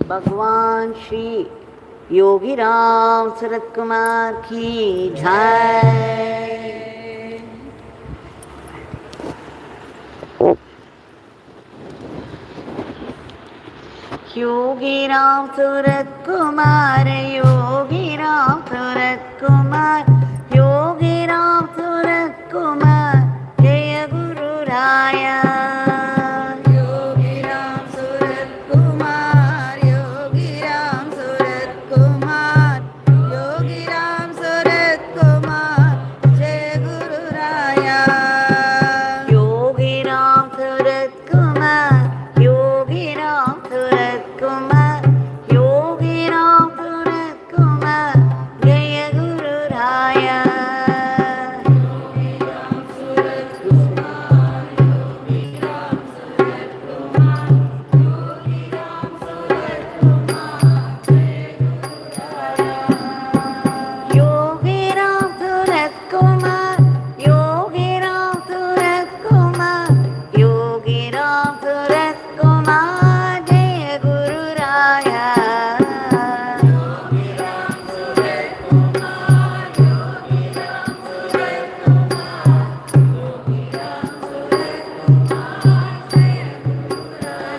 भगवान श्री योगीराम सूरत कुमार की जय। योगीराम सूरत कुमार, योगीराम सूरत कुमार, योगीराम सूरत कुमार, जय गुरु राया। योगीराम सूरत कुमार, योगीराम सूरत कुमार, योगीराम सूरत कुमार, जय गुरु राया। योगीराम सूरत कुमार, योगीराम सूरत कुमार, योगीराम सूरत कुमार, जय गुरु राया। योगीराम सूरत कुमार, योगीराम सूरत कुमार, योगीराम सूरत कुमार, जय गुरु राया। योगीराम सूरत कुमार, योगीराम सूरत कुमार, योगीराम सूरत कुमार, जय गुरु राया। योगीराम सूरत कुमार, योगीराम सूरत कुमार, योगीराम सूरत कुमार, जय गुरु राया।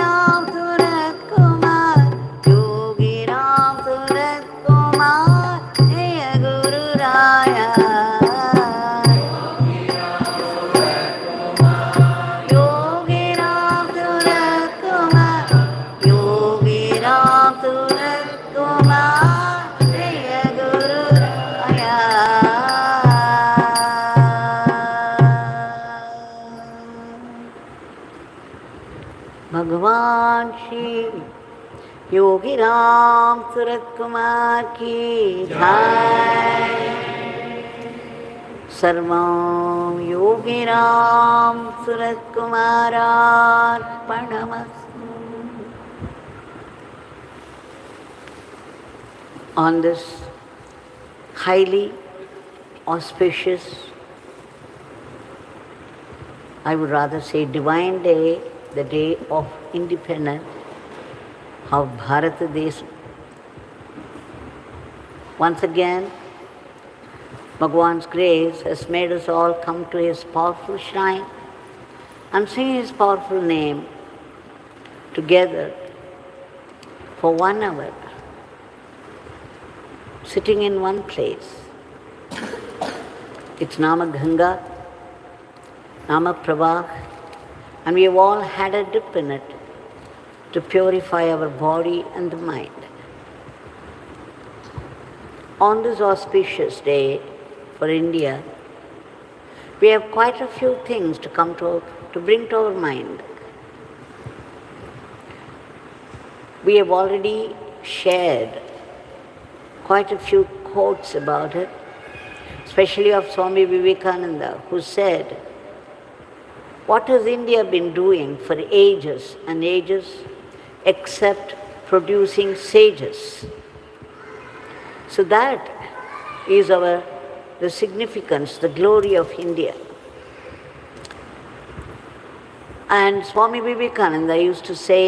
भगवान श्री योगी राम सूरत कुमार की जय। सर्वं Yogi Ram Surat कुमारार्पणमस्तु। On this highly auspicious, I would rather say divine day, the day of independence of Bharat Desh. Once again, Bhagwan's grace has made us all come to his powerful shrine and sing his powerful name together for 1 hour, sitting in one place. It's Nama Ganga, Nama Prabha, and we have all had a dip in it to purify our body and the mind. On this auspicious day for India, we have quite a few things to bring to our mind. We have already shared quite a few quotes about it, especially of Swami Vivekananda, who said, "What has India been doing for ages and ages except producing sages?" So that is the significance, the glory of India. And Swami Vivekananda used to say,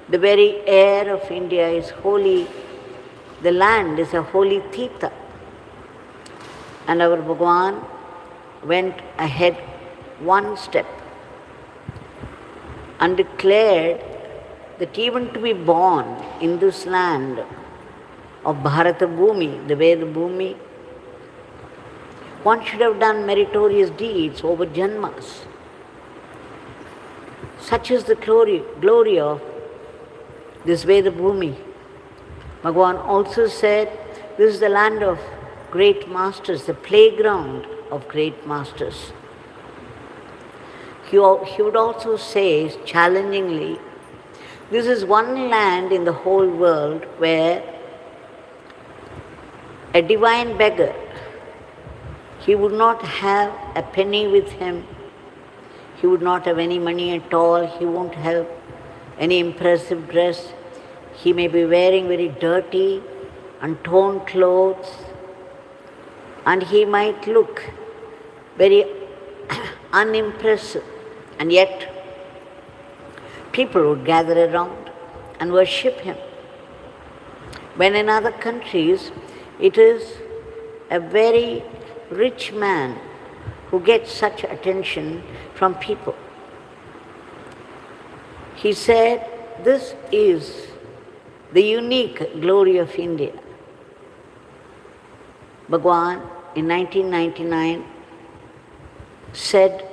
the very air of India is holy, the land is a holy Tita. And our Bhagwan went ahead one step and declared that even to be born in this land of Bharata Bhumi, the Veda Bhumi, one should have done meritorious deeds over janmas. Such is the glory of this Veda Bhumi. Bhagwan also said, this is the land of great masters, the playground of great masters. He would also say, challengingly, this is one land in the whole world where a divine beggar, he would not have a penny with him, he would not have any money at all, he won't have any impressive dress, he may be wearing very dirty and torn clothes, and he might look very unimpressive, and yet people would gather around and worship him. When in other countries, it is a very rich man who gets such attention from people. He said, this is the unique glory of India. Bhagwan in 1999 said,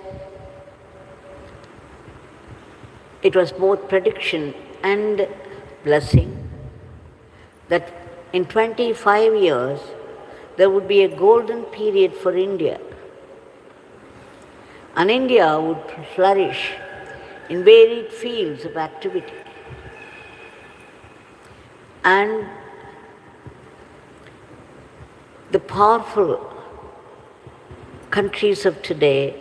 it was both prediction and blessing, that in 25 years there would be a golden period for India. And India would flourish in varied fields of activity. And the powerful countries of today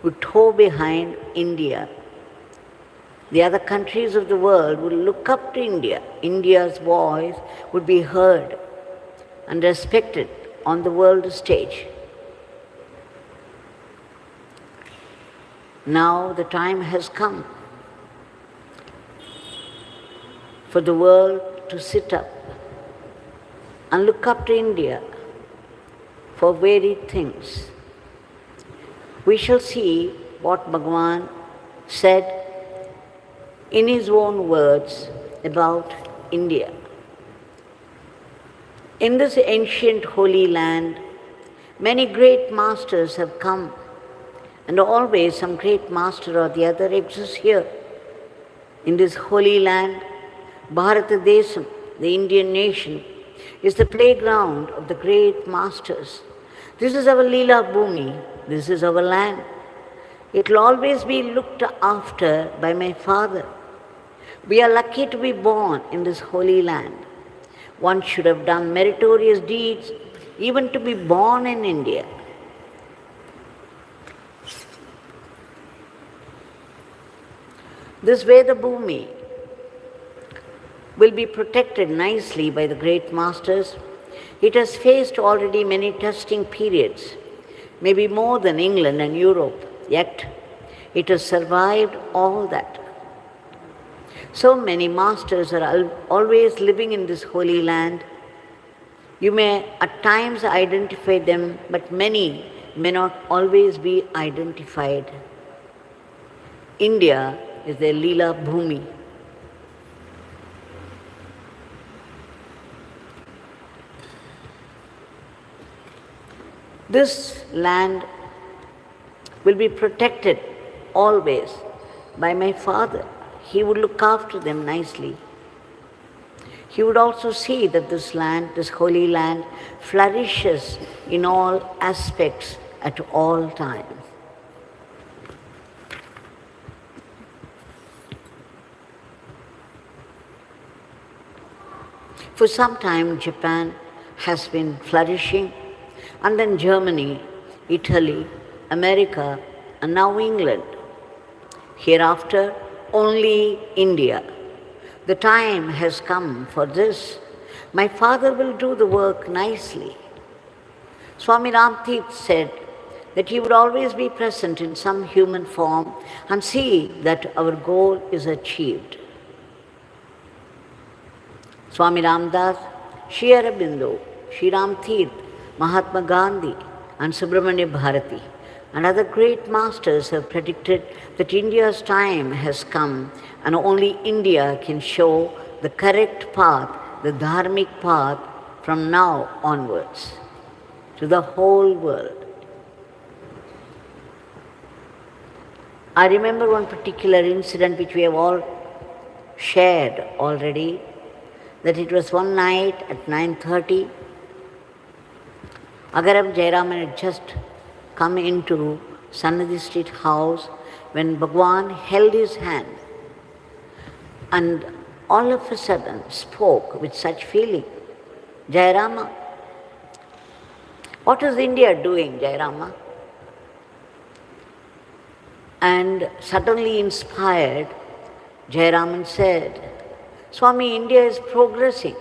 would tow behind India. The other countries of the world would look up to India. India's voice would be heard and respected on the world stage. Now the time has come for the world to sit up and look up to India for varied things. We shall see what Bhagwan said in his own words about India. In this ancient holy land, many great masters have come, and always some great master or the other exists here. In this holy land, Bharata Desam, the Indian nation, is the playground of the great masters. This is our Leela Bhumi, this is our land. It will always be looked after by my father, We are lucky to be born in this holy land. One should have done meritorious deeds even to be born in India. This Veda Bhumi will be protected nicely by the great masters. It has faced already many testing periods, maybe more than England and Europe, yet it has survived all that. So many masters are always living in this holy land. You may at times identify them, but many may not always be identified. India is their Leela Bhumi. This land will be protected always by my father. He would look after them nicely. He would also see that this land, this holy land, flourishes in all aspects at all times. For some time, Japan has been flourishing, and then Germany, Italy, America, and now England. Hereafter, only India. The time has come for this. My father will do the work nicely. Swami Ramtirth said that he would always be present in some human form and see that our goal is achieved. Swami Ramdas, Sri Aurobindo, Sri Ramtirth, Mahatma Gandhi, and Subramanya Bharati, and other great masters have predicted that India's time has come and only India can show the correct path, the dharmic path from now onwards to the whole world. I remember one particular incident which we have all shared already, that it was one night at 9:30. Agaram Jayaraman had just come into Sannadhi Street house when Bhagwan held his hand and all of a sudden spoke with such feeling, Jayarama, what is India doing, Jayarama? And suddenly inspired, Jayaraman said, Swami, India is progressing.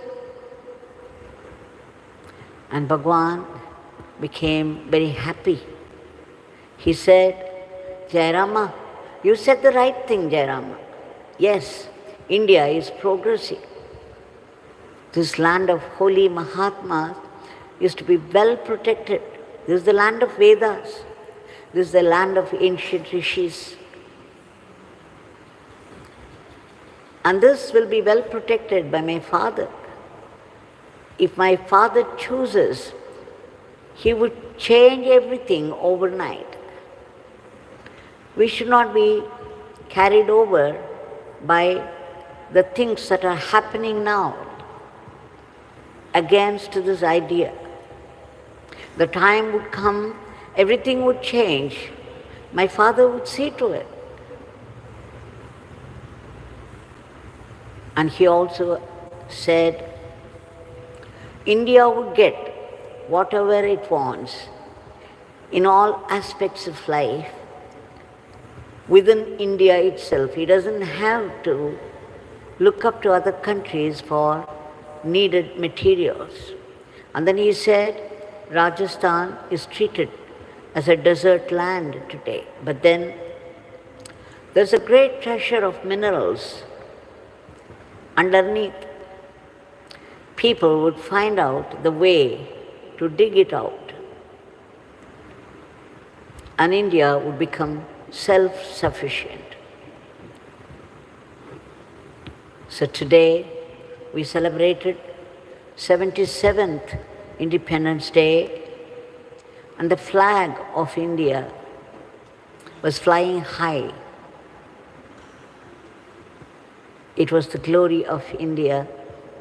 And Bhagwan became very happy. He said, Jayarama, you said the right thing, Jayarama. Yes, India is progressing. This land of holy Mahatmas is to be well protected. This is the land of Vedas. This is the land of ancient rishis. And this will be well protected by my father. If my father chooses, he would change everything overnight. We should not be carried over by the things that are happening now against this idea. The time would come, everything would change. My father would see to it. And he also said, India would get whatever it wants in all aspects of life within India itself. He doesn't have to look up to other countries for needed materials. And then he said, Rajasthan is treated as a desert land today. But then there's a great treasure of minerals underneath. People would find out the way to dig it out. And India would become self-sufficient. So today we celebrated 77th Independence Day, and the flag of India was flying high. It was the glory of India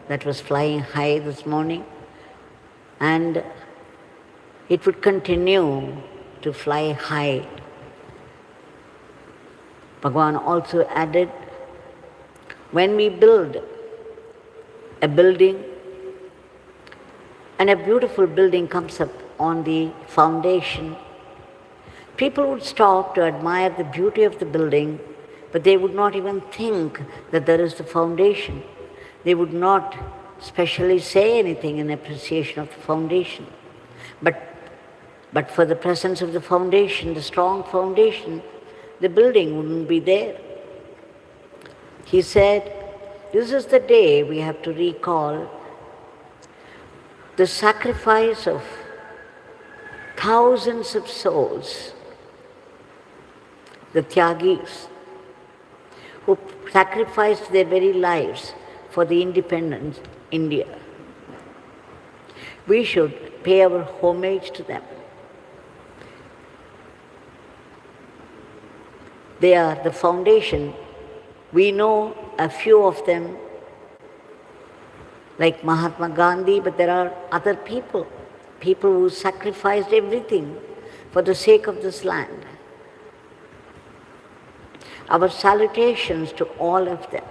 that was flying high this morning, and it would continue to fly high. Bhagwan also added, When we build a building, and a beautiful building comes up on the foundation, people would stop to admire the beauty of the building, but they would not even think that there is the foundation. They would not specially say anything in appreciation of the foundation. But for the presence of the foundation, the strong foundation, the building wouldn't be there. He said, this is the day we have to recall the sacrifice of thousands of souls, the Tyagis, who sacrificed their very lives for the independent India. We should pay our homage to them. They are the foundation. We know a few of them, like Mahatma Gandhi, but there are other people who sacrificed everything for the sake of this land. Our salutations to all of them.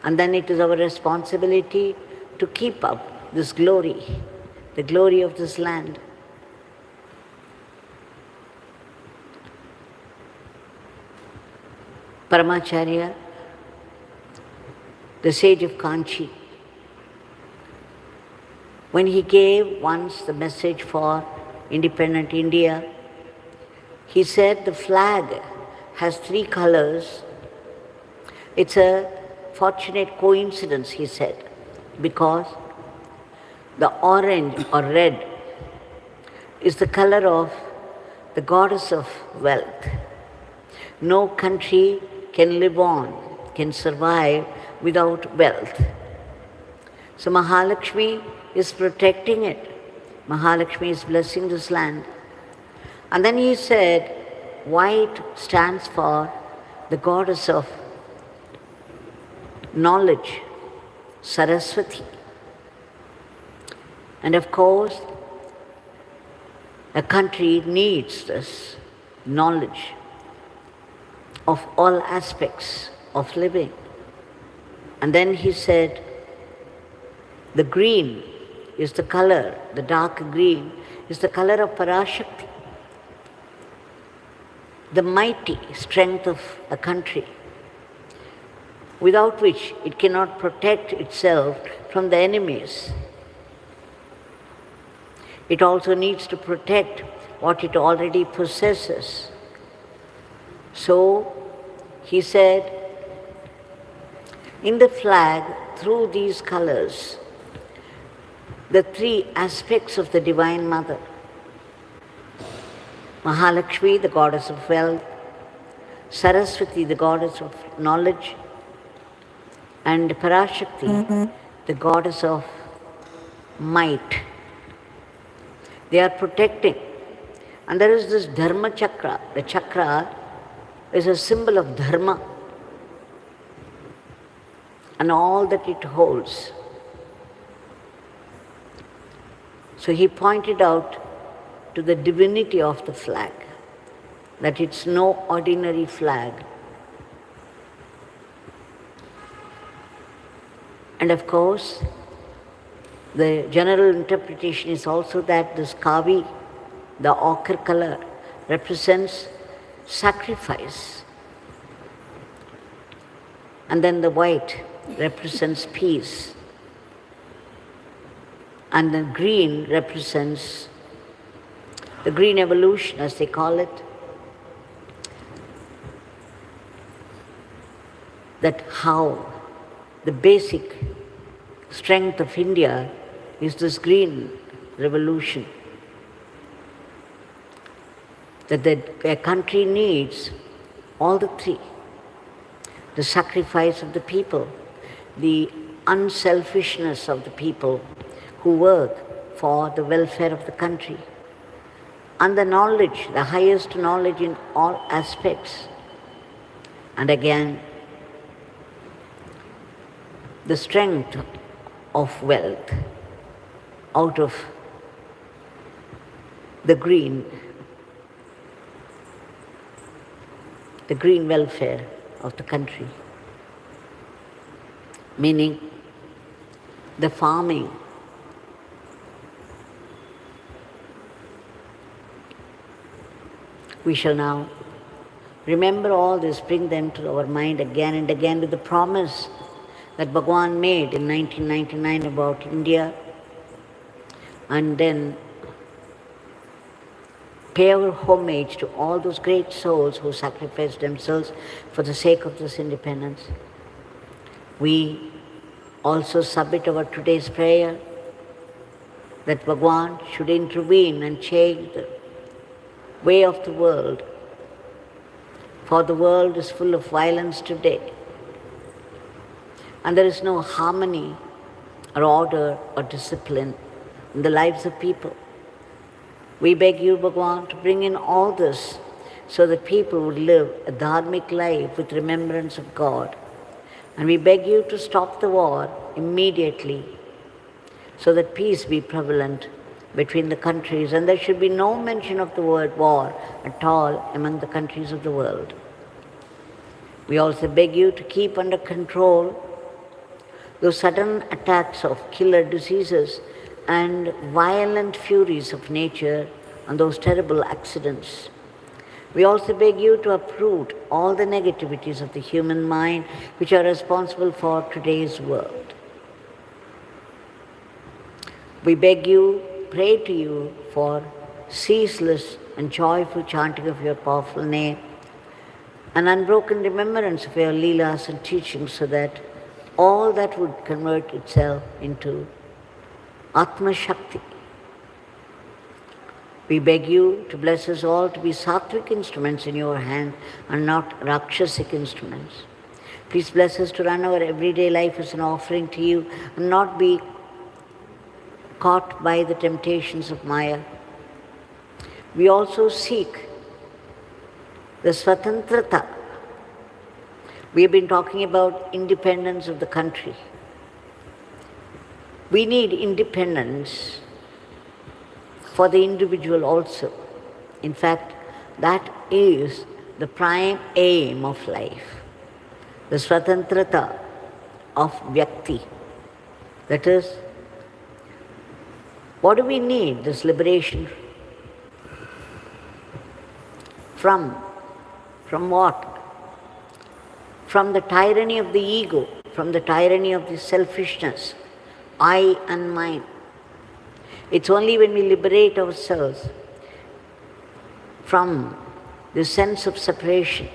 And then it is our responsibility to keep up this glory, the glory of this land. Paramacharya, the sage of Kanchi, when he gave once the message for independent India, he said the flag has 3 colors. It's a fortunate coincidence, he said, because the orange or red is the color of the goddess of wealth. No country can live on, can survive without wealth. So Mahalakshmi is protecting it. Mahalakshmi is blessing this land. And then he said, white stands for the goddess of knowledge, Saraswati. And of course, a country needs this knowledge of all aspects of living. And then he said, the green is the color, the dark green is the color of Parashakti, the mighty strength of a country, without which it cannot protect itself from the enemies. It also needs to protect what it already possesses. So, he said, in the flag, through these colors, the 3 aspects of the Divine Mother, Mahalakshmi, the goddess of wealth, Saraswati, the goddess of knowledge, and Parashakti, the goddess of might. They are protecting. And there is this Dharma Chakra. The chakra is a symbol of Dharma and all that it holds. So he pointed out to the divinity of the flag, that it's no ordinary flag. And of course, the general interpretation is also that this kavi, the ochre color, represents sacrifice. And then the white represents peace. And the green represents the green evolution, as they call it. That how the basic strength of India is this green revolution. That a country needs all the 3. The sacrifice of the people, the unselfishness of the people who work for the welfare of the country, and the knowledge, the highest knowledge in all aspects. And again, the strength of wealth out of the green welfare of the country. meaning the farming. We shall now remember all this, bring them to our mind again and again with the promise that Bhagavan made in 1999 about India, and then pay our homage to all those great souls who sacrificed themselves for the sake of this independence. We also submit our today's prayer that Bhagavan should intervene and change the way of the world, for the world is full of violence today, and there is no harmony or order or discipline in the lives of people. We beg you, Bhagavan, to bring in all this so that people would live a dharmic life with remembrance of God. And we beg you to stop the war immediately so that peace be prevalent between the countries, and there should be no mention of the word war at all among the countries of the world. We also beg you to keep under control those sudden attacks of killer diseases and violent furies of nature and those terrible accidents. We also beg you to uproot all the negativities of the human mind which are responsible for today's world. We beg you, pray to you for ceaseless and joyful chanting of your powerful name, an unbroken remembrance of your leelas and teachings, so that all that would convert itself into Atma Shakti. We beg you to bless us all to be sattvic instruments in your hand and not rakshasic instruments. Please bless us to run our everyday life as an offering to you and not be caught by the temptations of Maya. We also seek the swatantrata. We have been talking about independence of the country. We need independence for the individual also. In fact, that is the prime aim of life, the swatantrata of Vyakti. That is, what do we need this liberation from? From what? From the tyranny of the ego, from the tyranny of the selfishness, I and mine. It's only when we liberate ourselves from the sense of separation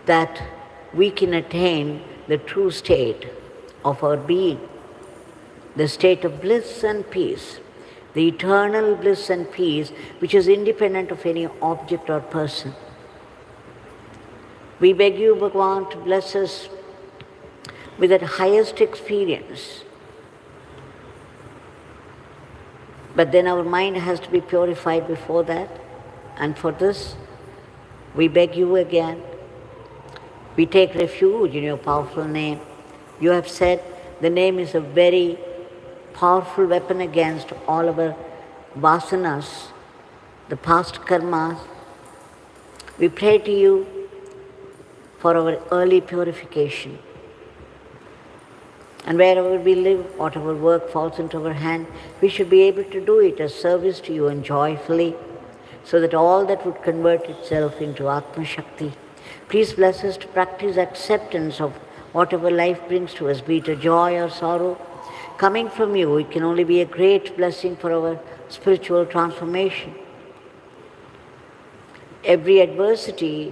that we can attain the true state of our being, the state of bliss and peace, the eternal bliss and peace which is independent of any object or person. We beg you, Bhagavan, to bless us with that highest experience. But then our mind has to be purified before that, and for this we beg you again. We take refuge in your powerful name. You have said the name is a very powerful weapon against all our vasanas, the past karmas. We pray to you for our early purification. And wherever we live, whatever work falls into our hand, we should be able to do it as service to you and joyfully, so that all that would convert itself into Atma Shakti. Please bless us to practice acceptance of whatever life brings to us, be it a joy or sorrow. Coming from you, it can only be a great blessing for our spiritual transformation. Every adversity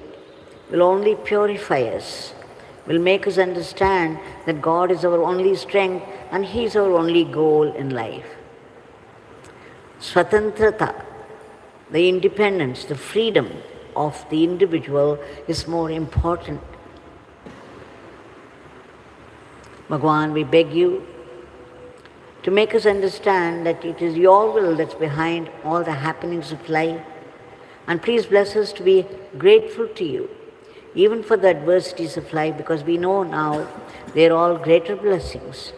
will only purify us, will make us understand that God is our only strength and He is our only goal in life. Swatantrata, the independence, the freedom of the individual is more important. Bhagavan, we beg you to make us understand that it is your will that's behind all the happenings of life. And please bless us to be grateful to you, even for the adversities of life, because we know now they are all greater blessings.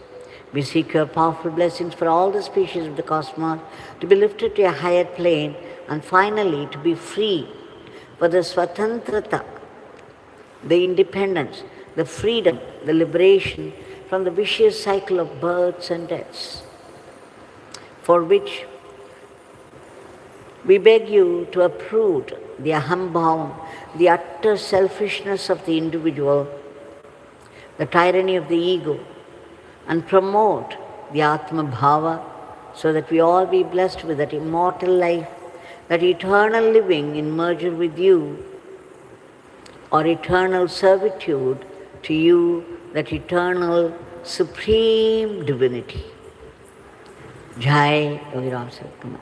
We seek your powerful blessings for all the species of the cosmos to be lifted to a higher plane and finally to be free for the swatantrata the independence, the freedom, the liberation from the vicious cycle of births and deaths, for which we beg you to uproot the ahambhavam, the utter selfishness of the individual, the tyranny of the ego, and promote the Atma Bhava, so that we all be blessed with that immortal life, that eternal living in merger with you, or eternal servitude to you, that eternal supreme divinity. Jai Yogi Ram Satkuma.